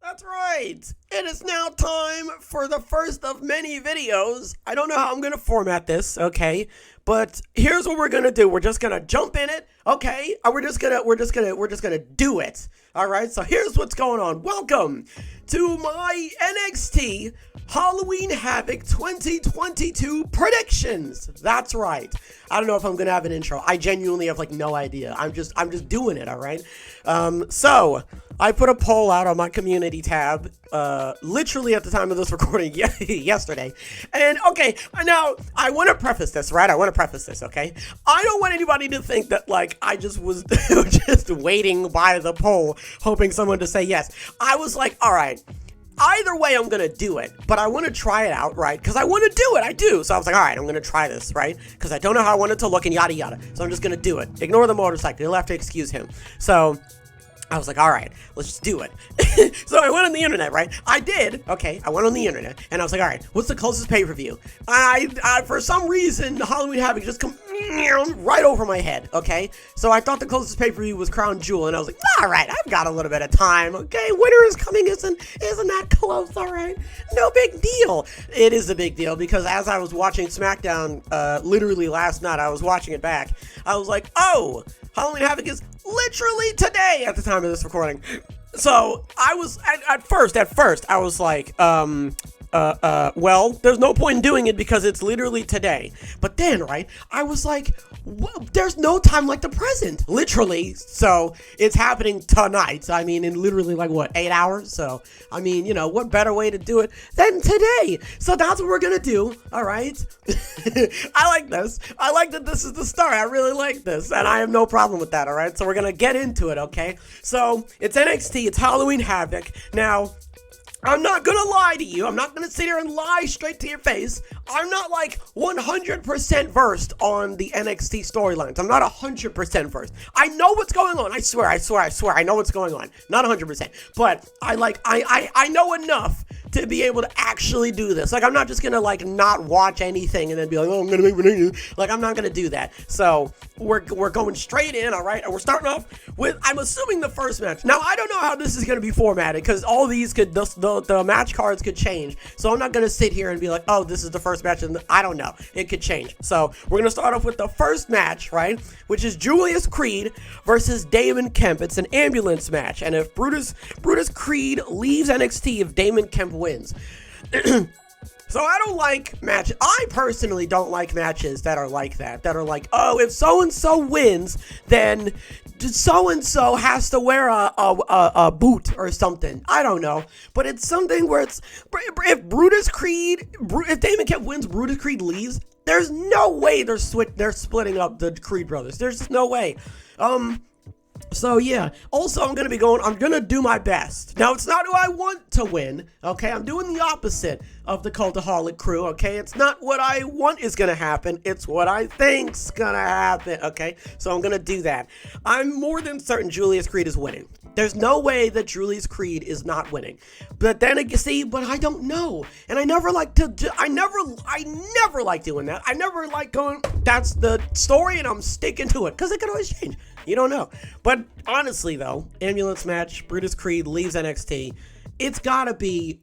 That's right. It is now time for the first of many videos. I don't know how I'm going to format this, okay? But here's what we're going to do. We're just going to jump in it, okay? We're just going to do it. All right? So here's what's going on. Welcome to my NXT Halloween Havoc 2022 predictions. That's right. I don't know if I'm going to have an intro. I genuinely have like no idea. I'm just doing it, all right? So I put a poll out on my community tab, literally at the time of this recording yesterday. And okay, now I want to preface this, right? Okay? I don't want anybody to think that like I just was just waiting by the poll, hoping someone to say yes. I was like, all right, either way I'm going to do it, but I want to try it out, right? Because I want to do it. I do. So I was like, all right, I'm going to try this, right? Because I don't know how I want it to look and yada yada. So I'm just going to do it. Ignore the motorcycle. You'll have to excuse him. So I was like, all right, let's just do it. So I went on the internet, right? I did. Okay, I went on the internet, and I was like, all right, what's the closest pay-per-view? I for some reason, Halloween Havoc just come right over my head, okay? So I thought the closest pay-per-view was Crown Jewel, and I was like, all right, I've got a little bit of time, okay? Winter is coming, isn't that close, all right? No big deal. It is a big deal, because as I was watching SmackDown, literally last night, I was watching it back, I was like, oh, Halloween Havoc is literally today at the time of this recording. So I was at first I was like, well, there's no point in doing it because it's literally today. But then, right, I was like, well, there's no time like the present, literally. So it's happening tonight. I mean, in literally like what, 8 hours? So I mean, you know, what better way to do it than today? So that's what we're gonna do. All right. I like this. I like that this is the start. I really like this, and I have no problem with that. All right. So we're gonna get into it. Okay. So it's NXT. It's Halloween Havoc. Now, I'm not gonna lie to you. I'm not gonna sit here and lie straight to your face. I'm not like 100% versed on the NXT storylines. I'm not 100% versed. I know what's going on. I swear. I know what's going on. Not 100%, but I know enough to be able to actually do this. Like, I'm not just gonna like not watch anything and then be like, oh, I'm gonna make it. Like, I'm not gonna do that. So we're going straight in, all right? And we're starting off with, I'm assuming, the first match. Now, I don't know how this is gonna be formatted because all these could the match cards could change. So I'm not gonna sit here and be like, oh, this is the first match, and I don't know. It could change. So we're gonna start off with the first match, right? Which is Julius Creed versus Damon Kemp. It's an ambulance match, and if Brutus Creed leaves NXT, if Damon Kemp wins. So I don't like matches. I personally don't like matches that are like that. That are like, oh, if so-and-so wins, then so-and-so has to wear a boot or something. I don't know. But it's something where it's, if Damon Kemp wins, Brutus Creed leaves, there's no way they're splitting up the Creed brothers. There's just no way. So yeah, also I'm gonna do my best. Now, it's not who I want to win, okay? I'm doing the opposite of the Cultaholic crew, okay? It's not what I want is gonna happen, it's what I think's gonna happen, okay? So I'm gonna do that. I'm more than certain Julius Creed is winning. There's no way that Julius Creed is not winning. But then you see, but I don't know. And I never like I never like doing that. I never like going, that's the story and I'm sticking to it, because it can always change. You don't know. But honestly though, ambulance match, Brutus Creed leaves NXT. It's gotta be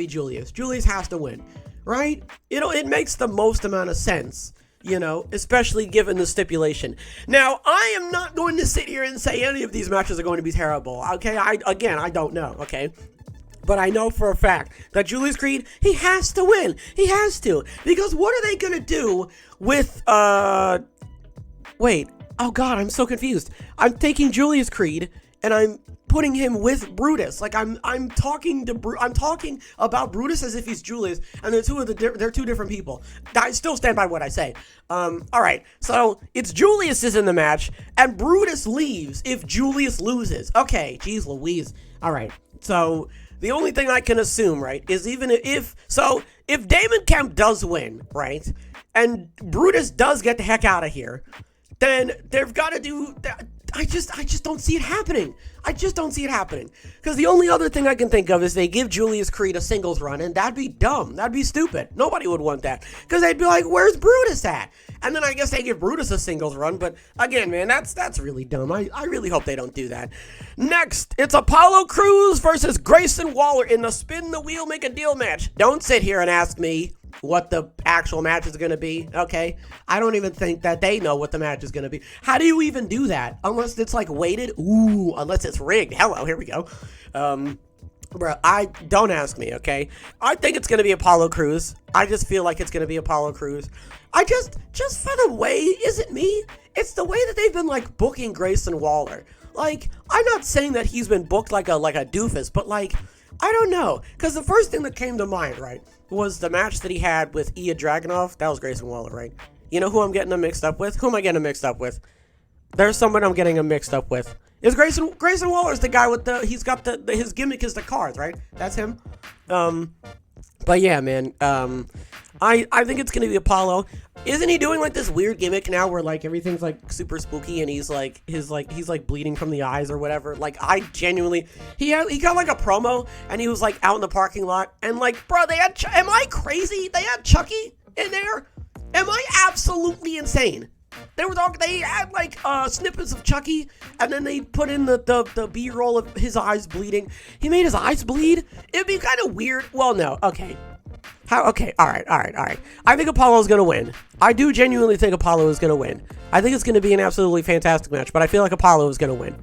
Julius. Julius has to win, right? You know, it makes the most amount of sense, you know, especially given the stipulation. Now, I am not going to sit here and say any of these matches are going to be terrible, okay? I don't know, okay? But I know for a fact that Julius Creed, he has to win. He has to. Because what are they going to do with, wait. Oh God, I'm so confused. I'm taking Julius Creed and I'm putting him with Brutus. Like I'm talking about Brutus as if he's Julius, and they're two different people. I still stand by what I say. All right. So it's Julius is in the match, and Brutus leaves if Julius loses. Okay, geez Louise. All right. So the only thing I can assume, right, is even if Damon Kemp does win, right, and Brutus does get the heck out of here, then they've got to do, just don't see it happening. I just don't see it happening. Because the only other thing I can think of is they give Julius Creed a singles run, and that'd be dumb. That'd be stupid. Nobody would want that. Because they'd be like, where's Brutus at? And then I guess they give Brutus a singles run, but again, man, that's really dumb. I really hope they don't do that. Next, it's Apollo Crews versus Grayson Waller in the spin the wheel, make a deal match. Don't sit here and ask me what the actual match is going to be, okay? I don't even think that they know what the match is going to be. How do you even do that? Unless it's like weighted? Ooh, unless it's rigged. Hello, here we go. Bro, don't ask me, okay? I think it's going to be Apollo Crews. I just feel like it's going to be Apollo Crews. Just for the way, is it me? It's the way that they've been like booking Grayson Waller. Like, I'm not saying that he's been booked like a doofus, but like, I don't know. Because the first thing that came to mind, right, was the match that he had with Ilya Dragunov. That was Grayson Waller, right? You know who I'm getting him mixed up with? Who am I getting him mixed up with? There's someone I'm getting him mixed up with. Is Grayson Waller's the guy with he's got his gimmick is the cards, right? That's him. But yeah, man, I think it's gonna be Apollo. Isn't he doing like this weird gimmick now where like everything's like super spooky and he's like he's bleeding from the eyes or whatever? Like, I genuinely, he got like a promo and he was like out in the parking lot and like, bro, they had am I crazy? They had Chucky in there? Am I absolutely insane? They had like snippets of Chucky, and then they put in the B-roll of his eyes bleeding. He made his eyes bleed? It'd be kind of weird. Well, no, okay. Okay, all right. I think Apollo's gonna win. I do genuinely think Apollo is gonna win. I think it's gonna be an absolutely fantastic match, but I feel like Apollo is gonna win.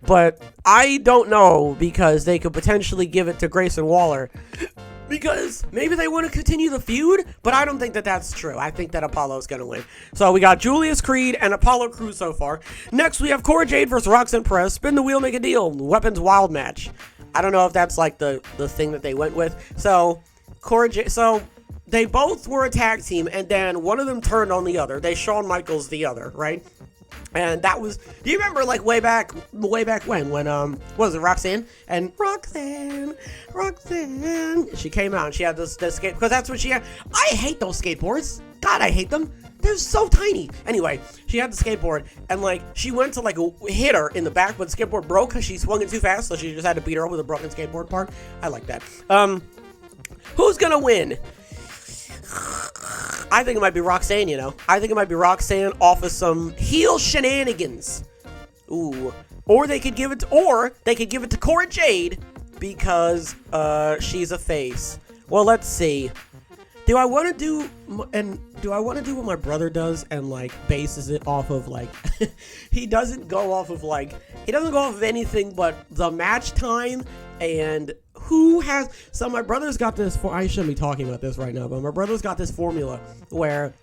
But I don't know, because they could potentially give it to Grayson Waller, because maybe they want to continue the feud, but I don't think that that's true. I think that Apollo's going to win. So we got Julius Creed and Apollo Crews so far. Next, we have Jade versus Roxanne Perez. Spin the wheel, make a deal. Weapons wild match. I don't know if that's like the thing that they went with. So they both were a tag team, and then one of them turned on the other. They Shawn Michaels the other, right? And that was, do you remember like way back when what was it, Roxanne? And Roxanne, she came out and she had this skate, because that's what she had. I hate those skateboards. God, I hate them. They're so tiny. Anyway, she had the skateboard and like she went to like hit her in the back, but the skateboard broke because she swung it too fast, so she just had to beat her up with a broken skateboard part. I like that. Who's gonna win? I think it might be Roxanne, you know. I think it might be Roxanne off of some heel shenanigans. Ooh. Or they could give it to Jade because she's a face. Well, let's see. Do I want to do what my brother does and like bases it off of like he doesn't go off of anything but the match time and so my brother's got this I shouldn't be talking about this right now, but my brother's got this formula where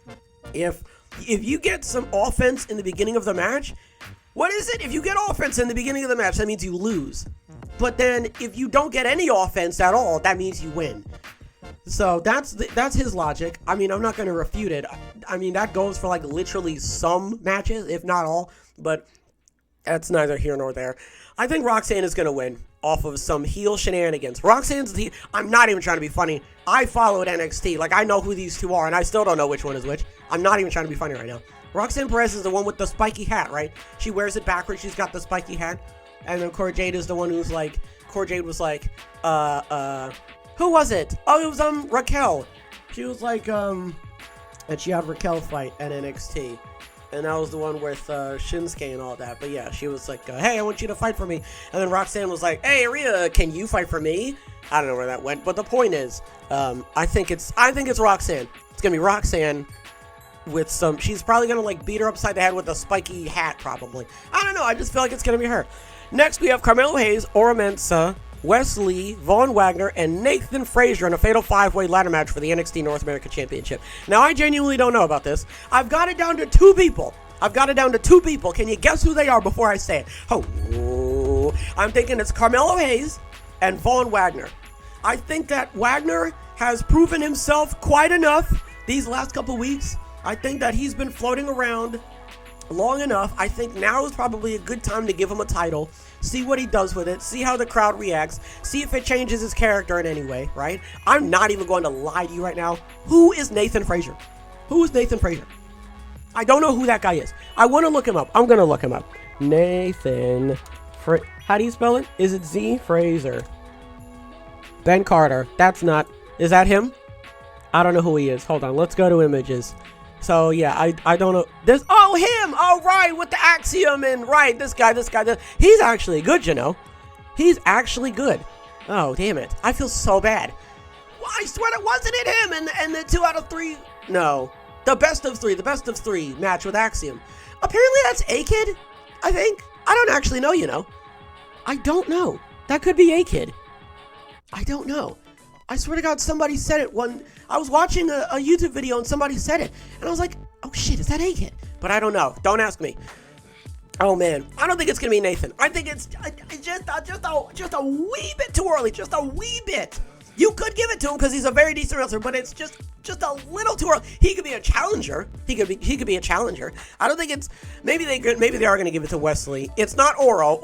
if you get some offense in the beginning of the match, what is it? If you get offense in the beginning of the match, that means you lose. But then if you don't get any offense at all, that means you win. So that's his logic. I mean, I'm not going to refute it. I mean, that goes for like literally some matches, if not all, but that's neither here nor there. I think Roxanne is going to win off of some heel shenanigans. I'm not even trying to be funny. I followed NXT. Like, I know who these two are, and I still don't know which one is which. I'm not even trying to be funny right now. Roxanne Perez is the one with the spiky hat, right? She wears it backwards. She's got the spiky hat. And then Jade is the one who's like, Jade was like, who was it? Oh, it was Raquel. She was like, and she had Raquel fight at NXT. And that was the one with Shinsuke and all that. But yeah, she was like, hey, I want you to fight for me. And then Roxanne was like, hey, Rhea, can you fight for me? I don't know where that went. But the point is, I think it's Roxanne. It's going to be Roxanne with she's probably going to like beat her upside the head with a spiky hat probably. I don't know. I just feel like it's going to be her. Next, we have Carmelo Hayes, Ora Mensah, Wesley, Von Wagner, and Nathan Frazier in a fatal 5-way ladder match for the NXT North America Championship. Now, I genuinely don't know about this. I've got it down to two people. Can you guess who they are before I say it? Oh, I'm thinking it's Carmelo Hayes and Von Wagner. I think that Wagner has proven himself quite enough these last couple weeks. I think that he's been floating around long enough. I think now is probably a good time to give him a title, see what he does with it, see how the crowd reacts, see if it changes his character in any way, right? I'm not even going to lie to you right now. Who is Nathan Frazier? I don't know who that guy is. I want to look him up. I'm going to look him up. Nathan. How do you spell it? Is it Z? Frazier. Ben Carter. That's not. Is that him? I don't know who he is. Hold on. Let's go to images. So, yeah, I don't know. This. Oh, him. Oh, right. With the Axiom and right. This guy. He's actually good, you know. He's actually good. Oh, damn it. I feel so bad. Well, I swear it wasn't it him and the 2 out of 3. No. The best of 3 match with Axiom. Apparently that's A-Kid, I think. I don't actually know, you know. I don't know. That could be A-Kid. I don't know. I swear to God, somebody said it when I was watching a YouTube video and somebody said it. And I was like, oh shit, is that A-Kid? But I don't know. Don't ask me. Oh man, I don't think it's going to be Nathan. I think it's just a wee bit too early. Just a wee bit. You could give it to him because he's a very decent wrestler, but it's just a little too early. He could be a challenger. He could be a challenger. I don't think it's maybe they are going to give it to Wesley. It's not Oro.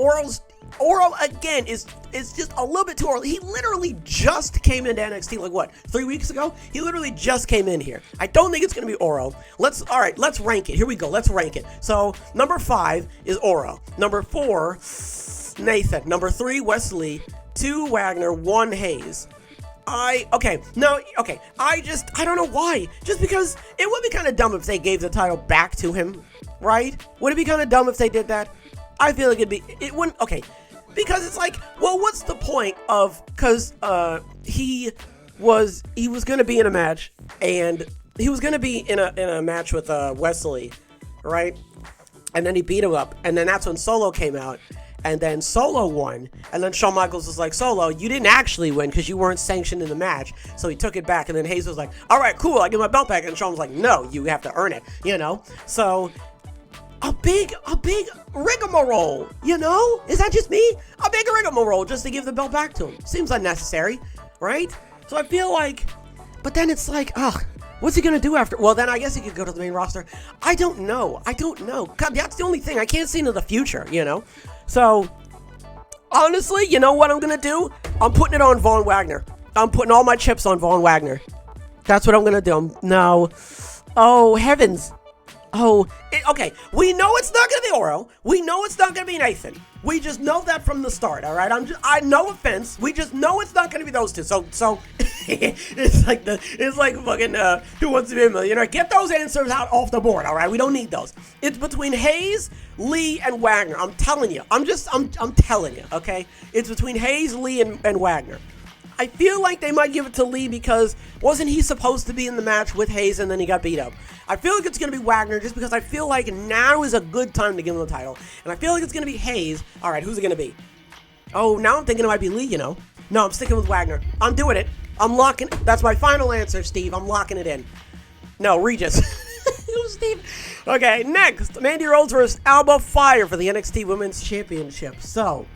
Oro again is just a little bit too early. He literally just came into NXT like what, 3 weeks ago? He literally just came in here. I don't think it's going to be Oro. Let's rank it. Here we go. Let's rank it. So number 5 is Oro. Number 4, Nathan. Number 3, Wesley. 2, Wagner. 1, Hayes. I don't know why. Just because it would be kind of dumb if they gave the title back to him, right? Would it be kind of dumb if they did that? I feel like it wouldn't, okay. Because it's like, well, what's the point of, because he was going to be in a match, and he was going to be in a match with Wesley, right? And then he beat him up, and then that's when Solo came out. And then Solo won. And then Shawn Michaels was like, Solo, you didn't actually win because you weren't sanctioned in the match. So he took it back. And then Hayes was like, all right, cool, I get my belt back. And Shawn was like, no, you have to earn it, you know? So a big rigmarole, you know? Is that just me? A big rigmarole just to give the belt back to him. Seems unnecessary, right? So I feel like, but then it's like, what's he going to do after? Well, then I guess he could go to the main roster. I don't know. God, that's the only thing. I can't see into the future, you know? So, honestly, you know what I'm going to do? I'm putting it on Von Wagner. I'm putting all my chips on Von Wagner. That's what I'm going to do. No. Oh, heavens. Oh, okay. We know it's not going to be Oro. We know it's not going to be Nathan. We just know that from the start, all right? No offense. We just know it's not going to be those two. So it's like fucking Who Wants to Be a Millionaire? Get those answers out off the board, all right? We don't need those. It's between Hayes, Lee, and Wagner. I'm telling you. I'm telling you, okay? It's between Hayes, Lee, and Wagner. I feel like they might give it to Lee because wasn't he supposed to be in the match with Hayes and then he got beat up? I feel like it's going to be Wagner just because I feel like now is a good time to give him the title. And I feel like it's going to be Hayes. All right, who's it going to be? Oh, now I'm thinking it might be Lee, you know. No, I'm sticking with Wagner. I'm doing it. I'm locking. That's my final answer, Steve. I'm locking it in. No, Regis. Steve. Okay, next. Mandy Rose versus Alba Fire for the NXT Women's Championship. So,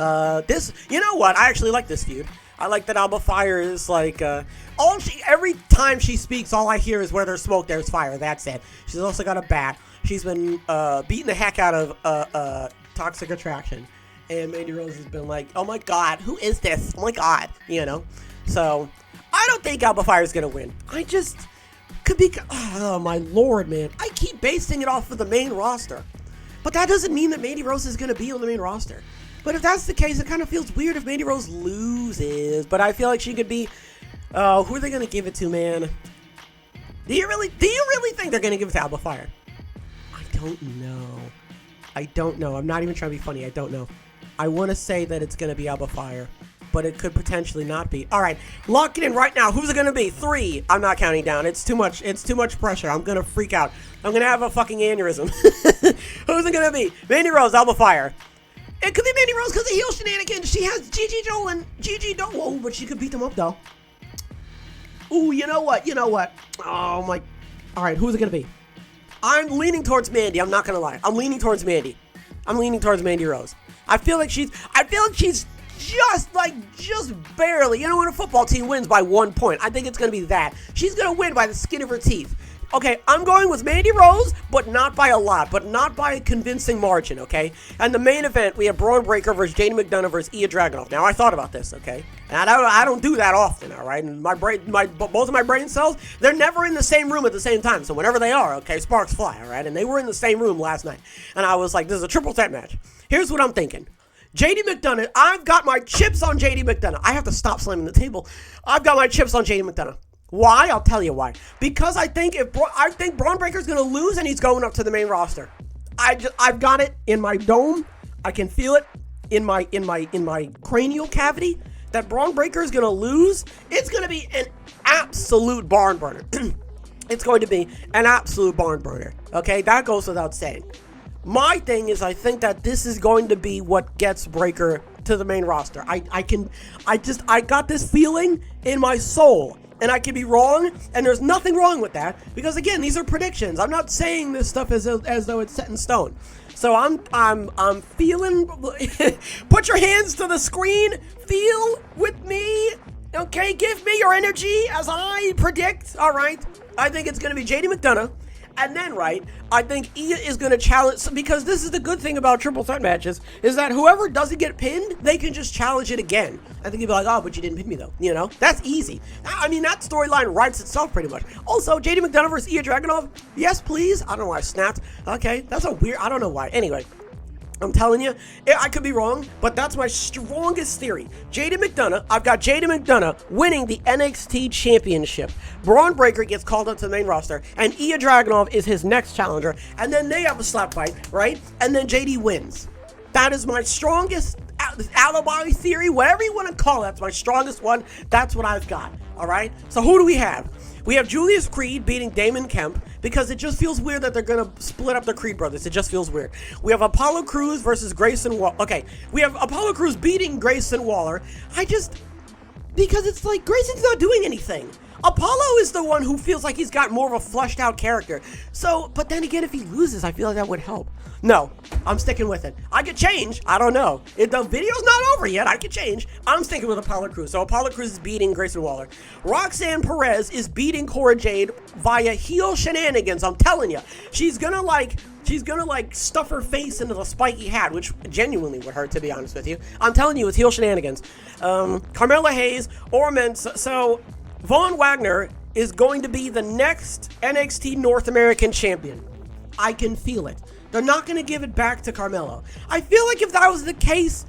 you know what? I actually like this feud. I like that Alba Fire is like, every time she speaks, all I hear is where there's smoke, there's fire. That's it. She's also got a bat. She's been beating the heck out of Toxic Attraction. And Mandy Rose has been like, oh my God, who is this? Oh my God, you know? So, I don't think Alba Fire is going to win. I just could be, oh my Lord, man. I keep basing it off of the main roster. But that doesn't mean that Mandy Rose is going to be on the main roster. But if that's the case, it kind of feels weird if Mandy Rose loses. But I feel like she could be, who are they going to give it to, man? Do you really think they're going to give it to Alba Fire? I don't know. I'm not even trying to be funny. I don't know. I want to say that it's going to be Alba Fire, but it could potentially not be. All right, lock it in right now. Who's it going to be? 3. I'm not counting down. It's too much pressure. I'm going to freak out. I'm going to have a fucking aneurysm. Who's it going to be? Mandy Rose, Alba Fire. It could be Mandy Rose because of heel shenanigans. She has Gigi Dolan, but she could beat them up, though. Ooh, you know what? Oh, my. All right, who's it going to be? I'm leaning towards Mandy. I'm not going to lie. I'm leaning towards Mandy Rose. I feel like she's just barely. You know, when a football team wins by 1 point, I think it's going to be that. She's going to win by the skin of her teeth. Okay, I'm going with Mandy Rose, but not by a lot, but not by a convincing margin, okay? And the main event, we have Brawnbreaker versus Jade McDonough versus Ilya Dragunov. Now, I thought about this, okay? And I don't do that often, all right? And both of my brain cells, they're never in the same room at the same time. So whenever they are, okay, sparks fly, all right? And they were in the same room last night. And I was like, this is a triple threat match. Here's what I'm thinking. JD McDonough, I've got my chips on JD McDonough. I have to stop slamming the table. I've got my chips on JD McDonough. Why? I'll tell you why. Because I think Brawnbreaker's going to lose and he's going up to the main roster. I've got it in my dome. I can feel it in my cranial cavity that Brawnbreaker is going to lose. It's going to be an absolute barn burner. It's going to be an absolute barn burner. Okay, that goes without saying. My thing is, I think that this is going to be what gets Breaker to the main roster. I got this feeling in my soul. And I can be wrong, and there's nothing wrong with that, because again, these are predictions. I'm not saying this stuff as though it's set in stone. So I'm feeling. Put your hands to the screen. Feel with me, okay? Give me your energy as I predict. All right. I think it's going to be JD McDonough. And then, right, I think Ia is going to challenge, because this is the good thing about triple threat matches, is that whoever doesn't get pinned, they can just challenge it again. I think you'll be like, oh, but you didn't pin me, though. You know, that's easy. I mean, that storyline writes itself pretty much. Also, JD McDonough versus Ilya Dragunov, yes, please. I don't know why I snapped. Okay, that's a weird, I don't know why. Anyway. I'm telling you, I could be wrong, but that's my strongest theory. Jada McDonough, I've got Jada McDonough winning the NXT Championship. Brawnbreaker gets called up to the main roster, and Ilya Dragunov is his next challenger, and then they have a slap fight, right? And then JD wins. That is my strongest alibi theory, whatever you want to call it. That's my strongest one. That's what I've got, all right? So who do we have? We have Julius Creed beating Damon Kemp, because it just feels weird that they're going to split up the Creed brothers. It just feels weird. We have Apollo Crews versus Grayson Waller. Okay, we have Apollo Crews beating Grayson Waller. Because it's like Grayson's not doing anything. Apollo is the one who feels like he's got more of a fleshed out character. So, but then again, if he loses, I feel like that would help. No, I'm sticking with it. I could change. I don't know. The video's not over yet. I could change. I'm sticking with Apollo Crews. So Apollo Crews is beating Grayson Waller. Roxanne Perez is beating Cora Jade via heel shenanigans. I'm telling you, she's gonna stuff her face into the spiky hat, which genuinely would hurt, to be honest with you. I'm telling you, it's heel shenanigans. Carmella Hayes, so Von Wagner is going to be the next NXT North American champion. I can feel it. They're not going to give it back to Carmelo. I feel like if that was the case,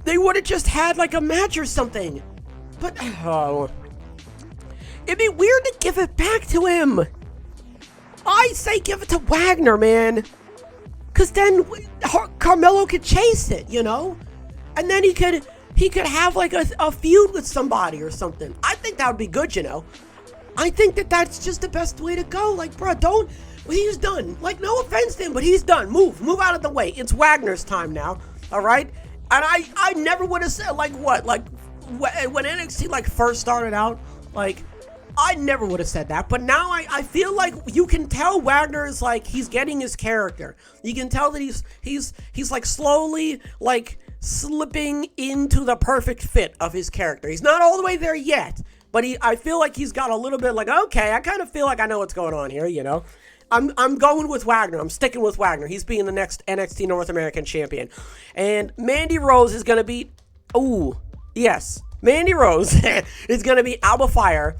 they would have just had like a match or something. But, it'd be weird to give it back to him. I say give it to Wagner, man. Because then Carmelo could chase it, you know? And then he could have like a feud with somebody or something. I think that would be good, you know? I think that's just the best way to go. Like, bro, he's done. Like, no offense to him, but he's done. Move out of the way. It's Wagner's time now, all right? And I never would have said, like, what? Like, when NXT, like, first started out, like, I never would have said that. But now I feel like you can tell Wagner is, like, he's getting his character. You can tell that he's like, slowly, like, slipping into the perfect fit of his character. He's not all the way there yet, but I feel like he's got a little bit, like, okay, I kind of feel like I know what's going on here, you know? I'm going with Wagner. I'm sticking with Wagner. He's being the next NXT North American champion. And Mandy Rose is going to beat... Ooh, yes. Mandy Rose is going to beat Alba Fire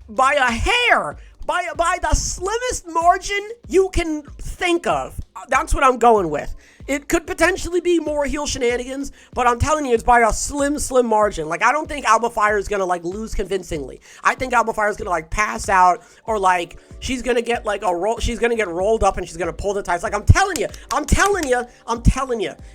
by a hair. By the slimmest margin you can think of. That's what I'm going with. It could potentially be more heel shenanigans, but I'm telling you, it's by a slim margin. Like, I don't think Alba Fire is going to, like, lose convincingly. I think Alba Fire is going to, like, pass out, or, like, she's going to get, like, she's going to get rolled up and she's going to pull the ties. Like, I'm telling you.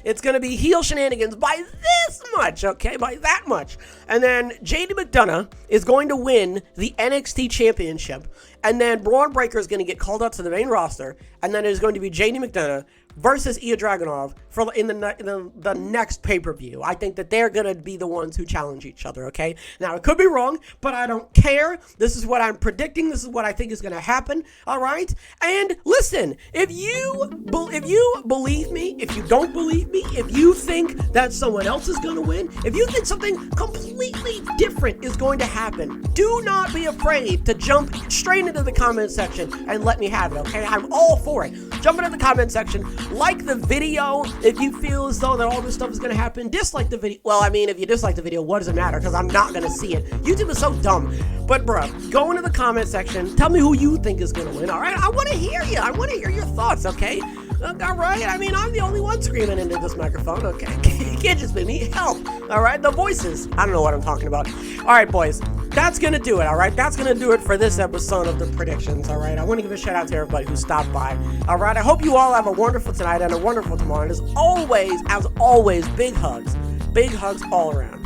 It's going to be heel shenanigans by this much, okay? By that much. And then Jada McDonough is going to win the NXT Championship. And then Brawnbreaker is going to get called up to the main roster. And then there's going to be Jada McDonough versus Ilya Dragunov for in the next pay-per-view. I think that they're going to be the ones who challenge each other, okay? Now, it could be wrong, but I don't care. This is what I'm predicting. This is what I think is going to happen, all right? And listen, if you believe me, if you don't believe me, if you think that someone else is going to win, if you think something completely different is going to happen, do not be afraid to jump straight into the comment section and let me have it, okay? I'm all for it. Jump into the comment section, like the video if you feel as though that all this stuff is going to happen. Dislike the video. Well, I mean, if you dislike the video, what does it matter? Because I'm not going to see it. YouTube is so dumb. But, bruh, go into the comment section. Tell me who you think is going to win, all right? I want to hear you. I want to hear your thoughts, okay? All right? I mean, I'm the only one screaming into this microphone, okay? It can't just be me. Help, all right? The voices. I don't know what I'm talking about. All right, boys. That's going to do it, all right? That's going to do it for this episode of the predictions, all right? I want to give a shout out to everybody who stopped by, all right? I hope you all have a wonderful tonight and a wonderful tomorrow. And as always, big hugs all around.